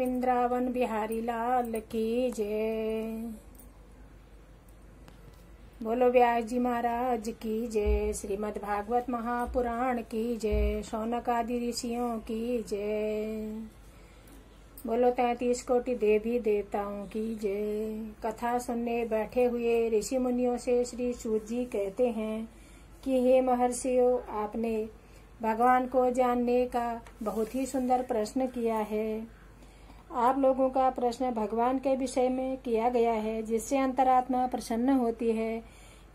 वृंदावन बिहारी लाल की जय। बोलो व्यास जी महाराज की जय। श्रीमद् भागवत महापुराण की जय। शौनक आदि ऋषियों की जय। बोलो 33 कोटि देवी देवताओं की जय। कथा सुनने बैठे हुए ऋषि मुनियों से श्री सूत जी कहते हैं कि हे महर्षियों, आपने भगवान को जानने का बहुत ही सुंदर प्रश्न किया है। आप लोगों का प्रश्न भगवान के विषय में किया गया है, जिससे अंतरात्मा प्रसन्न होती है।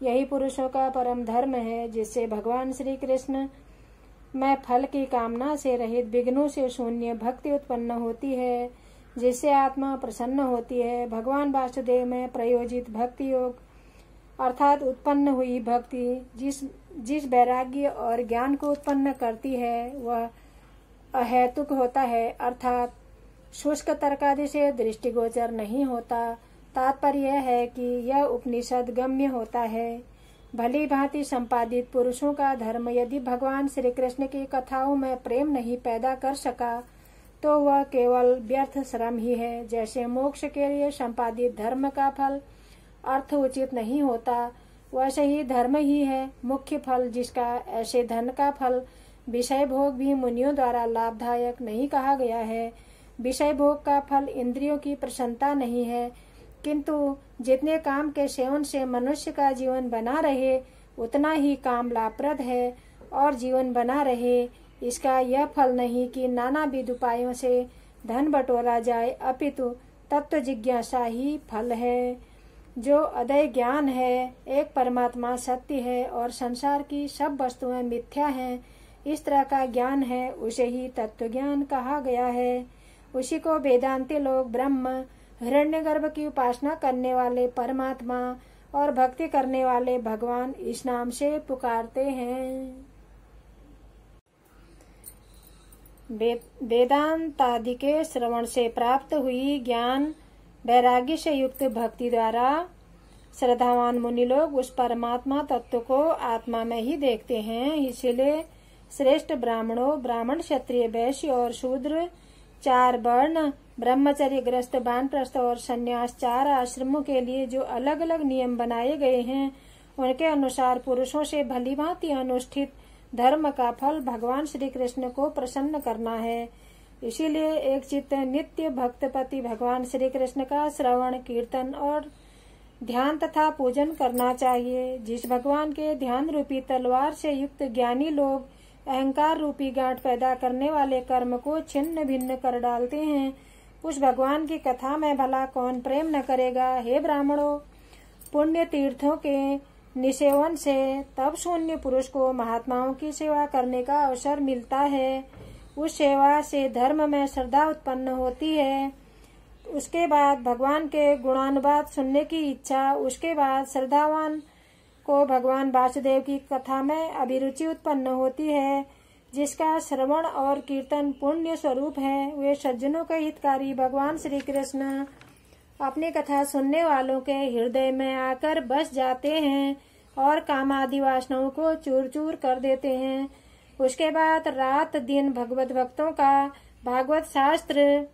यही पुरुषों का परम धर्म है, जिससे भगवान श्री कृष्ण में फल की कामना से रहित, विघ्नों से शून्य भक्ति उत्पन्न होती है, जिससे आत्मा प्रसन्न होती है। भगवान वासुदेव में प्रयोजित भक्ति योग अर्थात उत्पन्न हुई भक्ति जिस वैराग्य और ज्ञान को उत्पन्न करती है, वह अहेतुक होता है, अर्थात शुष्क तर्कादि से दृष्टिगोचर नहीं होता। तात्पर्य यह है कि यह उपनिषद गम्य होता है। भली भांति संपादित पुरुषों का धर्म यदि भगवान श्री कृष्ण की कथाओं में प्रेम नहीं पैदा कर सका, तो वह केवल व्यर्थ श्रम ही है। जैसे मोक्ष के लिए संपादित धर्म का फल अर्थ उचित नहीं होता, वैसे ही धर्म ही है मुख्य फल, जिसका ऐसे धन का फल विषय भोग भी मुनियों द्वारा लाभदायक नहीं कहा गया है। विषय भोग का फल इंद्रियों की प्रसन्नता नहीं है, किंतु जितने काम के सेवन से मनुष्य का जीवन बना रहे, उतना ही काम लाभप्रद है और जीवन बना रहे। इसका यह फल नहीं कि नानाविध उपायों से धन बटोरा जाए, अपितु तत्व जिज्ञासा ही फल है। जो अदय ज्ञान है, एक परमात्मा सत्य है और संसार की सब वस्तुएं मिथ्या हैं, इस तरह का ज्ञान है, उसे ही तत्व ज्ञान कहा गया है। उसी को वेदांती लोग ब्रह्म, हिरण्यगर्भ की उपासना करने वाले परमात्मा और भक्ति करने वाले भगवान इस नाम से पुकारते हैं। वेदांत आदि के श्रवण से प्राप्त हुई ज्ञान वैराग्य से युक्त भक्ति द्वारा श्रद्धावान मुनि लोग उस परमात्मा तत्व को आत्मा में ही देखते हैं। इसीलिए श्रेष्ठ ब्राह्मणों, ब्राह्मण, क्षत्रिय, वैश्य और शूद्र, 4 वर्ण, ब्रह्मचर्य, ग्रस्त, वानप्रस्थ और संन्यास, 4 आश्रमों के लिए जो अलग अलग नियम बनाए गए हैं, उनके अनुसार पुरुषों से भलीभांति अनुष्ठित धर्म का फल भगवान श्री कृष्ण को प्रसन्न करना है। इसीलिए एक चित्त नित्य भक्तपति भगवान श्री कृष्ण का श्रवण, कीर्तन और ध्यान तथा पूजन करना चाहिए। जिस भगवान के ध्यान रूपी तलवार से युक्त ज्ञानी लोग अहंकार रूपी गांठ पैदा करने वाले कर्म को छिन्न भिन्न कर डालते हैं, उस भगवान की कथा में भला कौन प्रेम न करेगा। हे ब्राह्मणों, पुण्य तीर्थों के निसेवन से तब शून्य पुरुष को महात्माओं की सेवा करने का अवसर मिलता है। उस सेवा से धर्म में श्रद्धा उत्पन्न होती है। उसके बाद भगवान के गुणानुवाद सुनने की इच्छा, उसके बाद श्रद्धावान को भगवान वासुदेव की कथा में अभिरुचि उत्पन्न होती है, जिसका श्रवण और कीर्तन पुण्य स्वरूप है। वे सज्जनों के हितकारी भगवान श्री कृष्ण अपनी कथा सुनने वालों के हृदय में आकर बस जाते हैं और कामादि वासनाओं को चूर चूर कर देते हैं। उसके बाद रात दिन भगवत भक्तों का भागवत शास्त्र,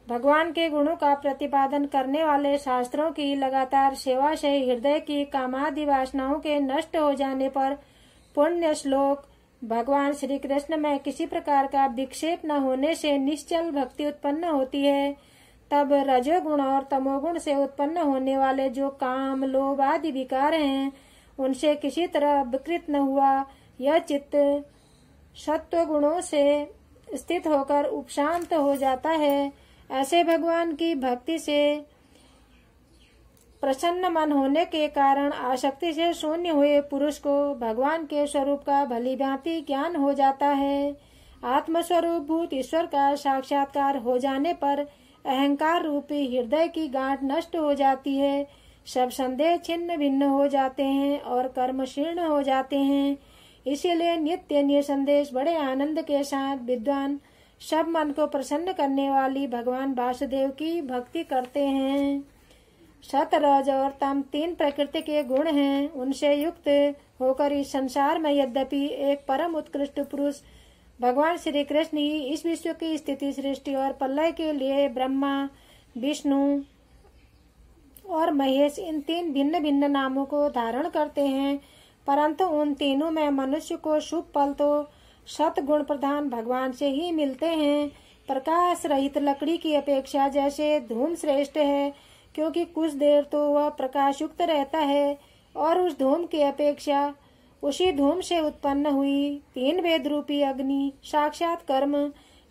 भगवान के गुणों का प्रतिपादन करने वाले शास्त्रों की लगातार सेवा से हृदय की कामादि वासनाओं के नष्ट हो जाने पर पुण्य श्लोक भगवान श्री कृष्ण में किसी प्रकार का विक्षेप न होने से निश्चल भक्ति उत्पन्न होती है। तब रजोगुण और तमोगुण से उत्पन्न होने वाले जो काम, लोभ आदि विकार हैं, उनसे किसी तरह विकृत न हुआ यह चित्त सत्व गुणों से स्थित होकर उपशांत हो जाता है। ऐसे भगवान की भक्ति से प्रसन्न मन होने के कारण आसक्ति से शून्य हुए पुरुष को भगवान के स्वरूप का भलीभांति ज्ञान हो जाता है। आत्मस्वरूप भूत ईश्वर का साक्षात्कार हो जाने पर अहंकार रूपी हृदय की गांठ नष्ट हो जाती है। सब संदेह छिन्न भिन्न हो जाते हैं और कर्म शीर्ण हो जाते हैं। इसीलिए नित्य निसंदेश बड़े आनंद के साथ विद्वान सब मन को प्रसन्न करने वाली भगवान वासुदेव की भक्ति करते हैं। सत, रज और तम 3 प्रकृति के गुण हैं। उनसे युक्त होकर इस संसार में यद्यपि एक परम उत्कृष्ट पुरुष भगवान श्री कृष्ण ही इस विश्व की स्थिति, सृष्टि और प्रलय के लिए ब्रह्मा, विष्णु और महेश इन 3 भिन्न भिन्न नामों को धारण करते हैं, परंतु उन तीनों में मनुष्य को शुभ फल तो सतगुण प्रधान भगवान से ही मिलते हैं। प्रकाश रहित लकड़ी की अपेक्षा जैसे धूम श्रेष्ठ है, क्योंकि कुछ देर तो वह प्रकाश युक्त रहता है, और उस धूम की अपेक्षा उसी धूम से उत्पन्न हुई 3 वेद रूपी अग्नि साक्षात कर्म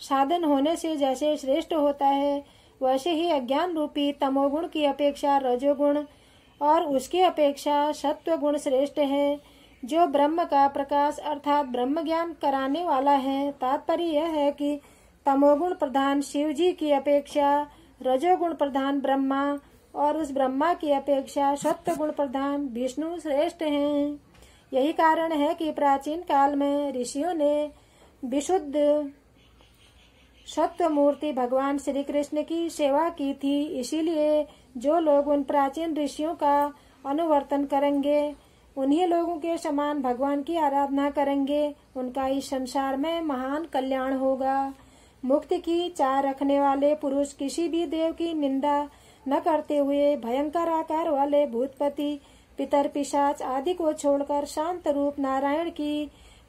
साधन होने से जैसे श्रेष्ठ होता है, वैसे ही अज्ञान रूपी तमोगुण की अपेक्षा रजोगुण और उसकी अपेक्षा सत्वगुण श्रेष्ठ है, जो ब्रह्म का प्रकाश अर्थात ब्रह्म ज्ञान कराने वाला है। तात्पर्य यह है कि तमोगुण प्रधान शिव जी की अपेक्षा रजोगुण प्रधान ब्रह्मा और उस ब्रह्मा की अपेक्षा सत्वगुण प्रधान विष्णु श्रेष्ठ हैं। यही कारण है कि प्राचीन काल में ऋषियों ने विशुद्ध सत्व मूर्ति भगवान श्री कृष्ण की सेवा की थी। इसीलिए जो लोग उन प्राचीन ऋषियों का अनुवर्तन करेंगे, उन्हीं लोगों के समान भगवान की आराधना करेंगे, उनका इस संसार में महान कल्याण होगा। मुक्ति की चाह रखने वाले पुरुष किसी भी देव की निंदा न करते हुए भयंकर आकार वाले भूतपति, पितर, पिशाच आदि को छोड़कर शांत रूप नारायण की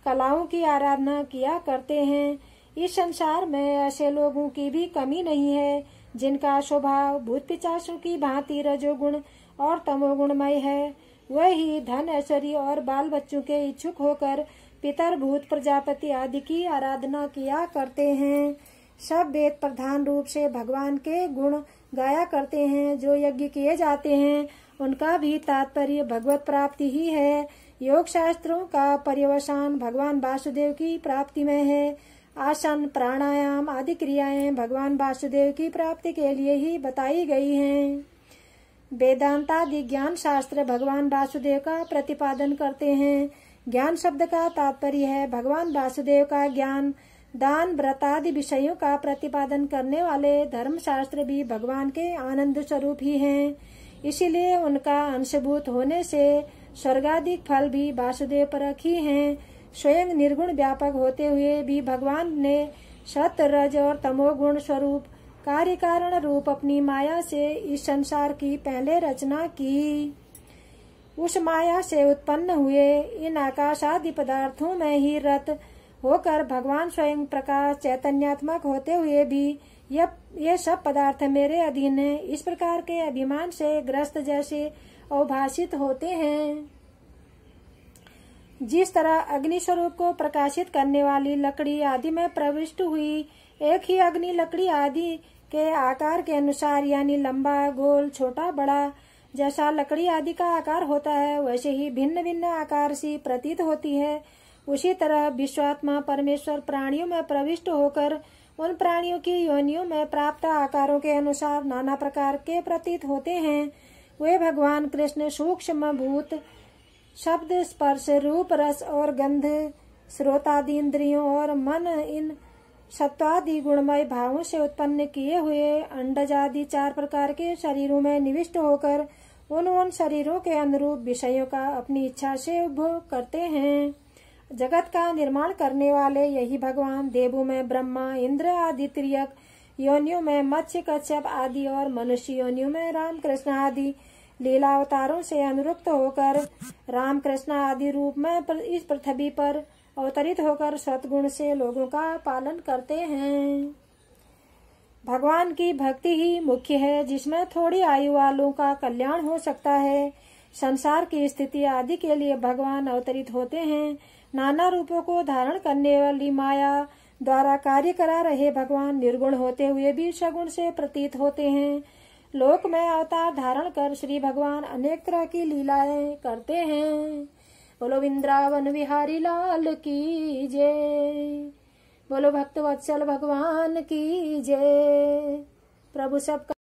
कलाओं की आराधना किया करते हैं। इस संसार में ऐसे लोगों की भी कमी नहीं है जिनका स्वभाव भूत पिशाचों की भांति रजोगुण और तमोगुणमय है। वही धन, ऐश्वर्य और बाल बच्चों के इच्छुक होकर पितर, भूत, प्रजापति आदि की आराधना किया करते हैं। सब वेद प्रधान रूप से भगवान के गुण गाया करते हैं। जो यज्ञ किए जाते हैं उनका भी तात्पर्य भगवत प्राप्ति ही है। योग शास्त्रों का पर्यवसान भगवान वासुदेव की प्राप्ति में है। आसन, प्राणायाम आदि क्रियाएं भगवान वासुदेव की प्राप्ति के लिए ही बताई गई हैं। वेदांत आदि ज्ञान शास्त्र भगवान वासुदेव का प्रतिपादन करते हैं। ज्ञान शब्द का तात्पर्य है भगवान वासुदेव का ज्ञान। दान, व्रत आदि विषयों का प्रतिपादन करने वाले धर्म शास्त्र भी भगवान के आनंद स्वरूप ही हैं। इसीलिए उनका अंशभूत होने से स्वर्गाधिक फल भी वासुदेव परक ही हैं। स्वयं निर्गुण व्यापक होते हुए भी भगवान ने सत, रज और तमोगुण स्वरूप कार्य कारण रूप अपनी माया से इस संसार की पहले रचना की। उस माया से उत्पन्न हुए इन आकाश आदि पदार्थों में ही रत होकर भगवान स्वयं प्रकाश चैतन्यात्मक होते हुए भी ये सब पदार्थ मेरे अधीन है, इस प्रकार के अभिमान से ग्रस्त जैसे अवभाषित होते हैं। जिस तरह अग्नि स्वरूप को प्रकाशित करने वाली लकड़ी आदि में प्रविष्ट हुई एक ही अग्नि लकड़ी आदि के आकार के अनुसार यानी लंबा, गोल, छोटा, बड़ा जैसा लकड़ी आदि का आकार होता है, वैसे ही भिन्न भिन्न आकार सी प्रतीत होती है। उसी तरह विश्वात्मा परमेश्वर प्राणियों में प्रविष्ट होकर उन प्राणियों की योनियों में प्राप्त आकारों के अनुसार नाना प्रकार के प्रतीत होते हैं। वे भगवान कृष्ण सूक्ष्म भूत शब्द, स्पर्श, रूप, रस और गंध, श्रोतादि इंद्रियों और मन इन सत्वादि गुणमय भावों से उत्पन्न किए हुए अंडज आदि 4 प्रकार के शरीरों में निविष्ट होकर उन शरीरों के अनुरूप विषयों का अपनी इच्छा से उपभोग करते हैं। जगत का निर्माण करने वाले यही भगवान देवों में ब्रह्मा, इंद्र आदि त्रियक, योनियों में मत्स्य, कच्छप आदि और मनुष्य योनियों में राम, कृष्ण आदि लीला अवतारों से अनुरुक्त होकर राम, कृष्ण आदि रूप में इस पृथ्वी पर अवतरित होकर सतगुण से लोगों का पालन करते हैं। भगवान की भक्ति ही मुख्य है, जिसमें थोड़ी आयु वालों का कल्याण हो सकता है। संसार की स्थिति आदि के लिए भगवान अवतरित होते हैं। नाना रूपों को धारण करने वाली माया द्वारा कार्य करा रहे भगवान निर्गुण होते हुए भी सगुण से प्रतीत होते हैं। लोक में अवतार धारण कर श्री भगवान अनेक तरह की लीलाएं करते हैं। बोलो वृंदावन बिहारी लाल की जय। बोलो भक्त वत्सल भगवान की जय। प्रभु सबका